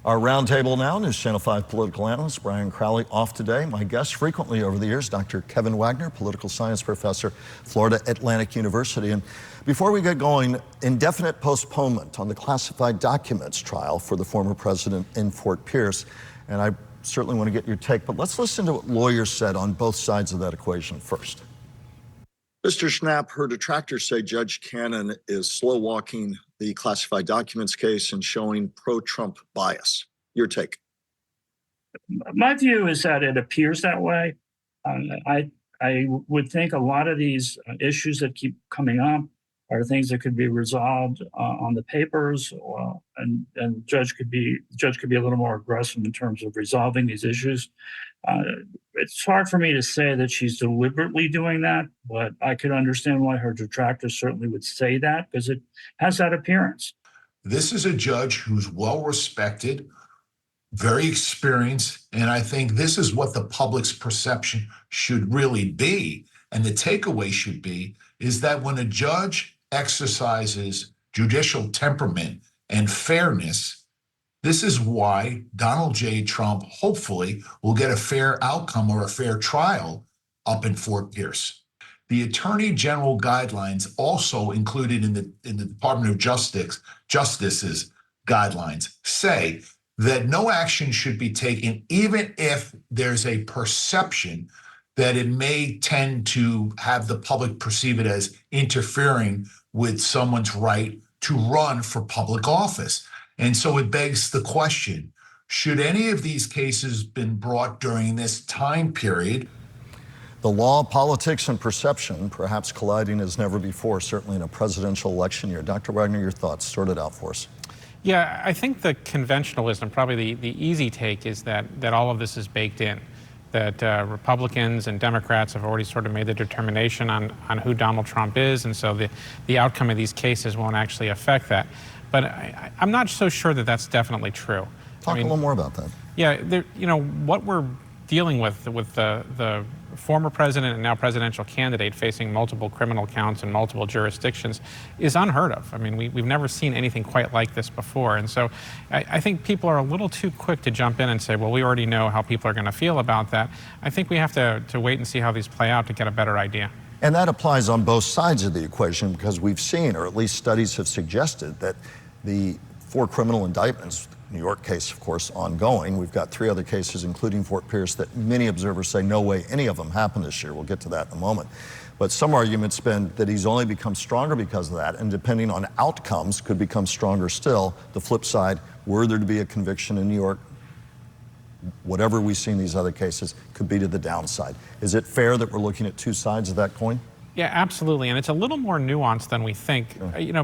Our roundtable now, News Channel 5 political analyst Brian Crowley off today. My guest frequently over the years, Dr. Kevin Wagner, political science professor, Florida Atlantic University. And before we get going, indefinite postponement on the classified documents trial for the former president in Fort Pierce. And I certainly want to get your take, but let's listen to what lawyers said on both sides of that equation first. Mr. Schnapp, her detractors say Judge Cannon is slow-walking the classified documents case and showing pro-Trump bias. Your take? My view is that it appears that way. I would think a lot of these issues that keep coming up are things that could be resolved on the papers, and the judge could be a little more aggressive in terms of resolving these issues. It's hard for me to say that she's deliberately doing that, but I could understand why her detractors certainly would say that, because it has that appearance. This is a judge who's well respected, very experienced, and I think this is what the public's perception should really be. And the takeaway should be is that when a judge exercises judicial temperament and fairness, this is why Donald J. Trump hopefully will get a fair outcome or a fair trial up in Fort Pierce. The Attorney General guidelines, also included in the Department of Justice's guidelines, say that no action should be taken even if there's a perception that it may tend to have the public perceive it as interfering with someone's right to run for public office. And so it begs the question, should any of these cases been brought during this time period? The law, politics, and perception perhaps colliding as never before, certainly in a presidential election year. Dr. Wagner, your thoughts, sort it out for us. Yeah, I think the conventionalism, probably the easy take, is that all of this is baked in, that Republicans and Democrats have already sort of made the determination on who Donald Trump is, and so the outcome of these cases won't actually affect that. But I'm not so sure that that's definitely true. Talk a little more about that. Yeah, what we're dealing with the former president and now presidential candidate facing multiple criminal counts in multiple jurisdictions is unheard of. I mean, we've never seen anything quite like this before. And so I think people are a little too quick to jump in and say, well, we already know how people are going to feel about that. I think we have to wait and see how these play out to get a better idea. And that applies on both sides of the equation, because we've seen, or at least studies have suggested, that the 4 criminal indictments, New York case, of course, ongoing. We've got 3 other cases, including Fort Pierce, that many observers say no way any of them happened this year. We'll get to that in a moment. But some arguments been that he's only become stronger because of that, and depending on outcomes, could become stronger still. The flip side, were there to be a conviction in New York, whatever we see in these other cases could be to the downside. Is it fair that we're looking at 2 sides of that coin? Yeah, absolutely, and it's a little more nuanced than we think,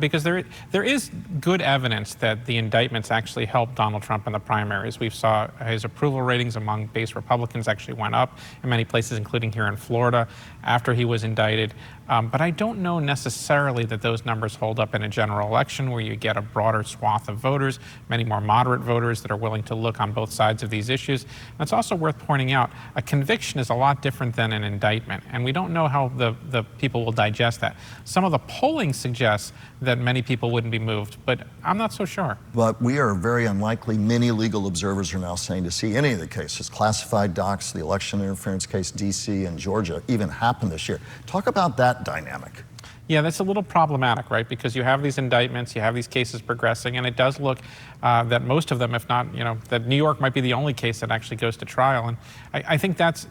because there is good evidence that the indictments actually helped Donald Trump in the primaries. We saw his approval ratings among base Republicans actually went up in many places, including here in Florida, after he was indicted. But I don't know necessarily that those numbers hold up in a general election where you get a broader swath of voters, many more moderate voters that are willing to look on both sides of these issues. And it's also worth pointing out, a conviction is a lot different than an indictment, and we don't know how the people will digest that. Some of the polling suggests that many people wouldn't be moved, but I'm not so sure. But we are very unlikely, many legal observers are now saying, to see any of the cases, classified docs, the election interference case, DC and Georgia, even happen this year. Talk about that dynamic. Yeah, that's a little problematic, right? Because you have these indictments, you have these cases progressing, and it does look that most of them, if not, that New York might be the only case that actually goes to trial. And I think that's,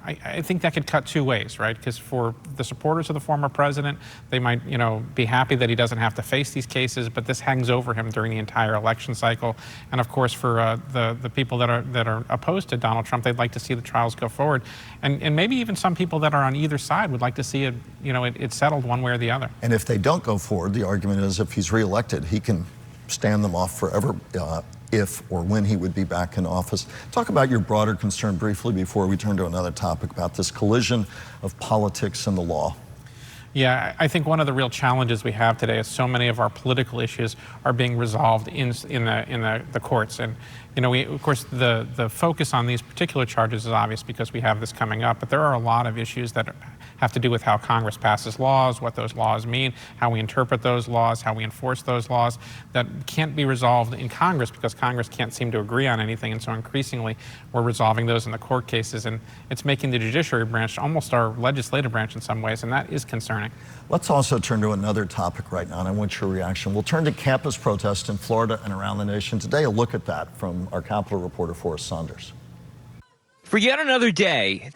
I think that could cut 2 ways, right? Because for the supporters of the former president, they might, be happy that he doesn't have to face these cases, but this hangs over him during the entire election cycle. And of course, for the people that are opposed to Donald Trump, they'd like to see the trials go forward. And maybe even some people that are on either side would like to see it, it settled one way or the other. And if they don't go forward, the argument is if he's reelected, he can stand them off forever if or when he would be back in office. Talk about your broader concern briefly before we turn to another topic about this collision of politics and the law. Yeah, I think one of the real challenges we have today is so many of our political issues are being resolved in the courts. And of course, the focus on these particular charges is obvious because we have this coming up, but there are a lot of issues that have to do with how Congress passes laws, what those laws mean, how we interpret those laws, how we enforce those laws, that can't be resolved in Congress because Congress can't seem to agree on anything. And so increasingly, we're resolving those in the court cases. And it's making the judiciary branch almost our legislative branch in some ways, and that is concerning. Let's also turn to another topic right now, and I want your reaction. We'll turn to campus protests in Florida and around the nation. Today, a look at that from our Capitol reporter, Forrest Saunders. For yet another day,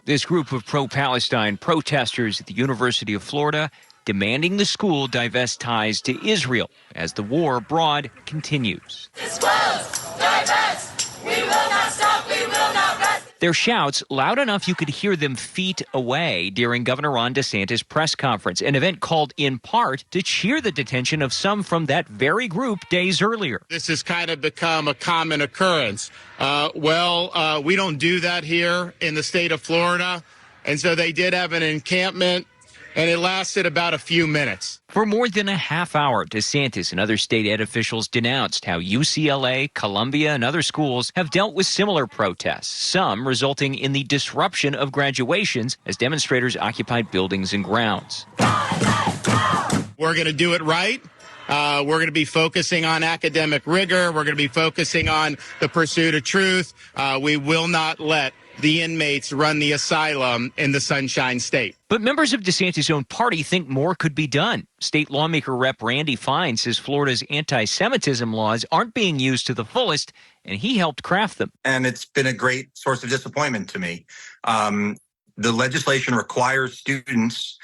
this group of pro-Palestine protesters at the University of Florida demanding the school divest ties to Israel as the war abroad continues. Disclose, divest, we will not stop, we will not rest. Their shouts loud enough you could hear them feet away during Governor Ron DeSantis' press conference, an event called in part to cheer the detention of some from that very group days earlier. This has kind of become a common occurrence. We don't do that here in the state of Florida. And so they did have an encampment, and it lasted about a few minutes. For more than a half hour, DeSantis and other state ed officials denounced how UCLA, Columbia, and other schools have dealt with similar protests, some resulting in the disruption of graduations as demonstrators occupied buildings and grounds. We're going to do it right. We're going to be focusing on academic rigor. We're going to be focusing on the pursuit of truth. We will not let the inmates run the asylum in the Sunshine State. But members of DeSantis' own party think more could be done. State lawmaker Rep. Randy Fine says Florida's anti-Semitism laws aren't being used to the fullest, and he helped craft them. And it's been a great source of disappointment to me. The legislation requires students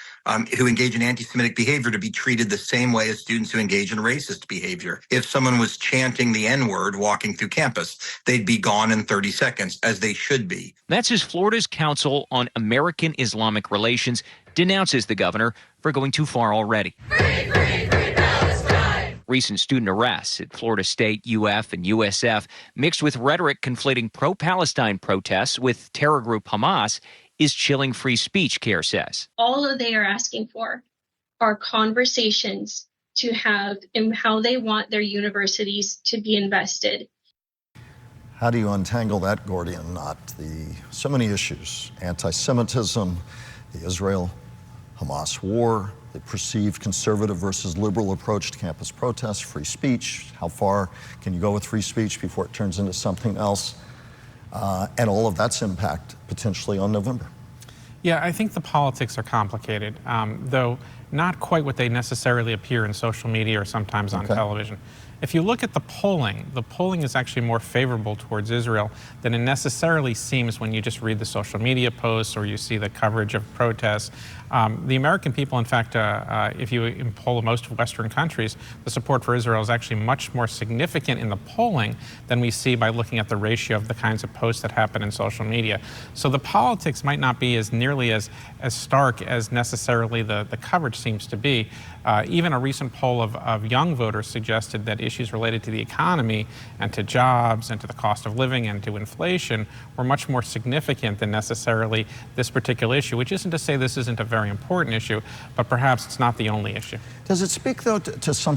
who engage in anti-Semitic behavior to be treated the same way as students who engage in racist behavior. If someone was chanting the N-word walking through campus, they'd be gone in 30 seconds, as they should be. That's as Florida's Council on American Islamic Relations denounces the governor for going too far already. Free, free, free Palestine. Recent student arrests at Florida State, UF, and USF, mixed with rhetoric conflating pro-Palestine protests with terror group Hamas, is chilling free speech, CARE says. All that they are asking for are conversations to have in how they want their universities to be invested. How do you untangle that Gordian knot? So many issues: anti-Semitism, the Israel-Hamas war, the perceived conservative versus liberal approach to campus protests, free speech. How far can you go with free speech before it turns into something else? And all of that's impact potentially on November. Yeah, I think the politics are complicated, though not quite what they necessarily appear in social media or sometimes on television. If you look at the polling is actually more favorable towards Israel than it necessarily seems when you just read the social media posts or you see the coverage of protests. The American people, in fact, if you poll most of Western countries, the support for Israel is actually much more significant in the polling than we see by looking at the ratio of the kinds of posts that happen in social media. So the politics might not be as nearly as stark as necessarily the coverage seems to be. Even a recent poll of young voters suggested that issues related to the economy and to jobs and to the cost of living and to inflation were much more significant than necessarily this particular issue, which isn't to say this isn't a very important issue, but perhaps it's not the only issue. Does it speak, though, to some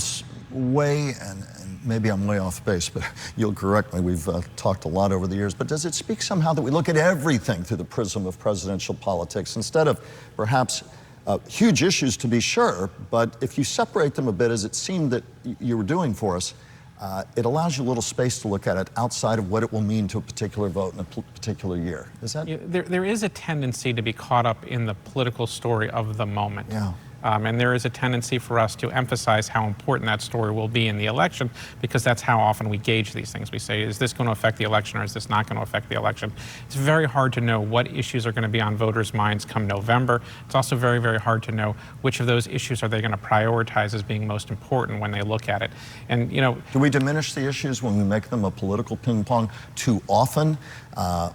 way, and maybe I'm way off base, but you'll correct me, we've talked a lot over the years, but does it speak somehow that we look at everything through the prism of presidential politics instead of perhaps huge issues, to be sure, but if you separate them a bit, as it seemed that you were doing for us, it allows you a little space to look at it outside of what it will mean to a particular vote in a particular year. Is that? Yeah, there is a tendency to be caught up in the political story of the moment. Yeah. And there is a tendency for us to emphasize how important that story will be in the election, because that's how often we gauge these things. We say, is this going to affect the election or is this not going to affect the election? It's very hard to know what issues are going to be on voters' minds come November. It's also very, very hard to know which of those issues are they going to prioritize as being most important when they look at it. And, you know, do we diminish the issues when we make them a political ping pong too often,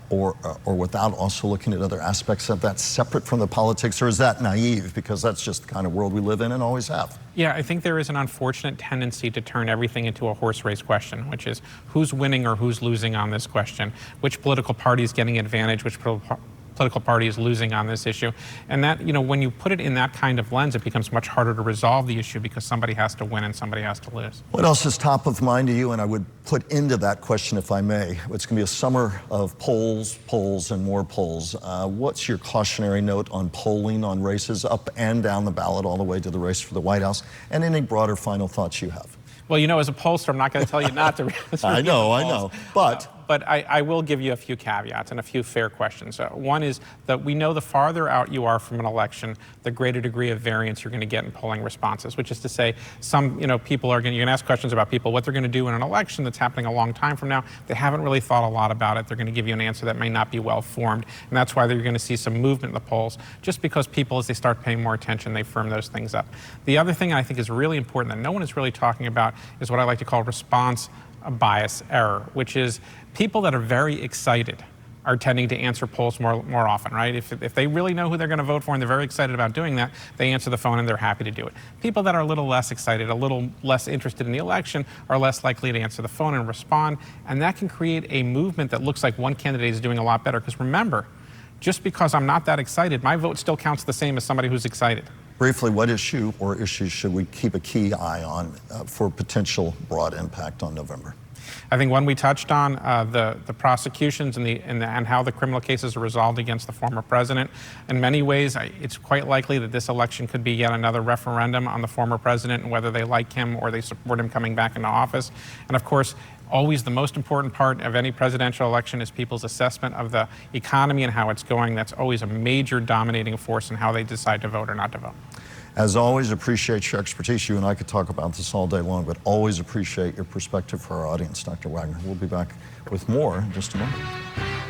or without also looking at other aspects of that separate from the politics, or is that naive because that's just the kind of world we live in and always have? Yeah, I think there is an unfortunate tendency to turn everything into a horse race question, which is who's winning or who's losing on this question, which political party is getting advantage, which political party is losing on this issue. And that, you know, when you put it in that kind of lens, it becomes much harder to resolve the issue because somebody has to win and somebody has to lose. What else is top of mind to you? And I would put into that question, if I may. It's going to be a summer of polls, and more polls. What's your cautionary note on polling on races up and down the ballot all the way to the race for the White House, and any broader final thoughts you have? Well, you know, as a pollster, I'm not going to tell you not to. I know, but I will give you a few caveats and a few fair questions. One is that we know the farther out you are from an election, the greater degree of variance you're going to get in polling responses, which is to say some, people are going to, you can ask questions about people, what they're going to do in an election that's happening a long time from now. They haven't really thought a lot about it. They're going to give you an answer that may not be well formed. And that's why you're going to see some movement in the polls, just because people, as they start paying more attention, they firm those things up. The other thing I think is really important that no one is really talking about is what I like to call response bias error, which is people that are very excited are tending to answer polls more often, right? If they really know who they're going to vote for and they're very excited about doing that, they answer the phone and they're happy to do it. People that are a little less excited, a little less interested in the election, are less likely to answer the phone and respond, and that can create a movement that looks like one candidate is doing a lot better. Because remember, just because I'm not that excited, my vote still counts the same as somebody who's excited. Briefly, what issue or issues should we keep a key eye on for potential broad impact on November? I think one we touched on, the prosecutions and how the criminal cases are resolved against the former president. In many ways, it's quite likely that this election could be yet another referendum on the former president and whether they like him or they support him coming back into office. And of course, always the most important part of any presidential election is people's assessment of the economy and how it's going. That's always a major dominating force in how they decide to vote or not to vote. As always, appreciate your expertise. You and I could talk about this all day long, but always appreciate your perspective for our audience, Dr. Wagner. We'll be back with more in just a moment.